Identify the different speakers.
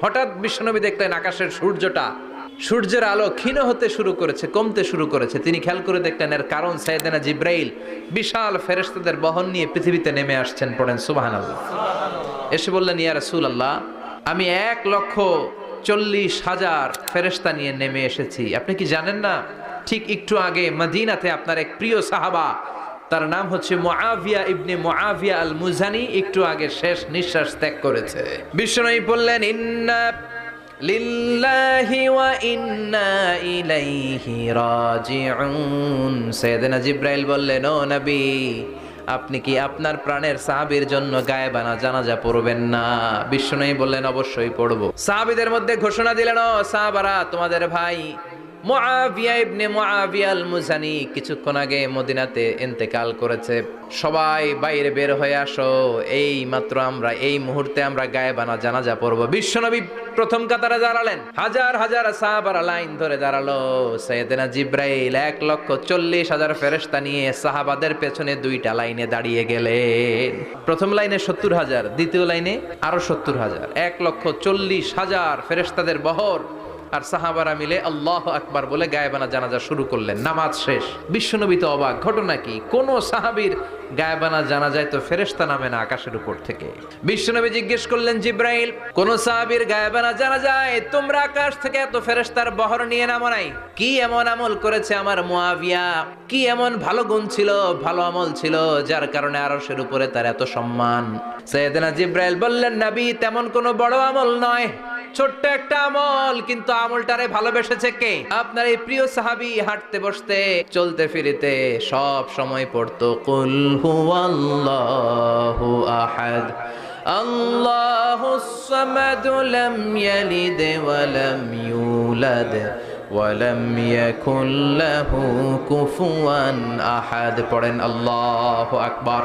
Speaker 1: হঠাৎ বিশ্বনবী দেখলেন আকাশের সূর্যের আলো ক্ষীণ হতে শুরু করেছে, কমতে শুরু করেছে। তিনি খেয়াল করে দেখলেন এর কারণ সাইয়েদনা জিব্রাইল বিশাল ফেরেশতাদের বহন নিয়ে পৃথিবীতে নেমে আসছেন। পড়েন সুবহানাল্লাহ। এসে বললেন, ইয়া রাসূলুল্লাহ, আমি 1,40,000 ফেরেশতা নিয়ে নেমে এসেছি। আপনি কি জানেন না, ঠিক একটু আগে মদিনাতে আপনার এক প্রিয় সাহাবা, তার নাম হচ্ছে মুআবিয়া ইবনে মুআবিয়া আল মুজানি, একটু আগে শেষ নিঃশ্বাস ত্যাগ করেছে। বিশ্বনবী বললেন, ইন্না লিল্লাহি ওয়া ইন্না ইলাইহি রাজিউন। সাইয়েদনা জিব্রাইল বললেন, ও নবী, আপনি কি আপনার প্রাণের সাহাবীর জন্য গায়েবানা জানাজা পড়বেন না? বিশ্বনবী বললেন, অবশ্যই পড়ব। সাহাবীদের মধ্যে ঘোষণা দিলেন, ও সাহাবারা, তোমাদের ভাই মুআবিয়া ইবনে মুআবিয়া আল মুজানি কিছুক্ষণ আগে মদিনাতে ইন্তেকাল করেছে। সবাই বাইরে বের হয়ে আসো, এই মাত্র আমরা এই মুহূর্তে আমরা গায়েবানা জানাজা পড়ব। বিশ্বনবী প্রথম কাতারে দাঁড়ালেন, হাজার হাজার সাহাবারা লাইন ধরে দাঁড়ালো। সাইয়েদনা জিব্রাইল 1,40,000 ফেরেশতা নিয়ে সাহাবাদের পেছনে দুইটা লাইনে দাঁড়িয়ে গেলেন। প্রথম লাইনে 70,000, দ্বিতীয় লাইনে আরো 70,000, 1,40,000 ফেরেশতাদের বহর। আর সাহাবারা মিলে আল্লাহু আকবার বলে গায়েবানা জানাজা শুরু করলেন। নামাজ শেষ। বিশ্বনবী তো অবাক, ঘটনা কি? কোন সাহাবীর গায়েবানা জানাজায় তো ফেরেশতা নামে না আকাশের উপর থেকে। বিশ্বনবী জিজ্ঞেস করলেন, জিব্রাইল, কোন সাহাবীর গায়েবানা জানাজায় তোমরা আকাশ থেকে এত ফেরেশতার বহর নিয়ে নামো নাই? কি এমন আমল করেছে আমার মুআবিয়া? কি এমন ভালো গুণ ছিল, ভালো আমল ছিল, যার কারণে আরশের উপরে তার এত সম্মান? সাইয়েদনা জিব্রাইল বললেন, নবী, তেমন কোনো বড় আমল নয়, ছোট্ট একটা আমল, কিন্তু আমলটারে ভালোবেসেছে কে? আপনার এই প্রিয় সাহাবী হাঁটতে বসতে চলতে ফিরিতে সব সময় পড়তো কুল হুয়াল্লাহু আহাদ আল্লাহুস সামাদ লাম ইয়ালিদ ওয়া লাম ইউলাদ ওয়া লাম ইয়াকুল লাহু কুফুয়ান আহাদ। পড়েন আল্লাহু আকবার।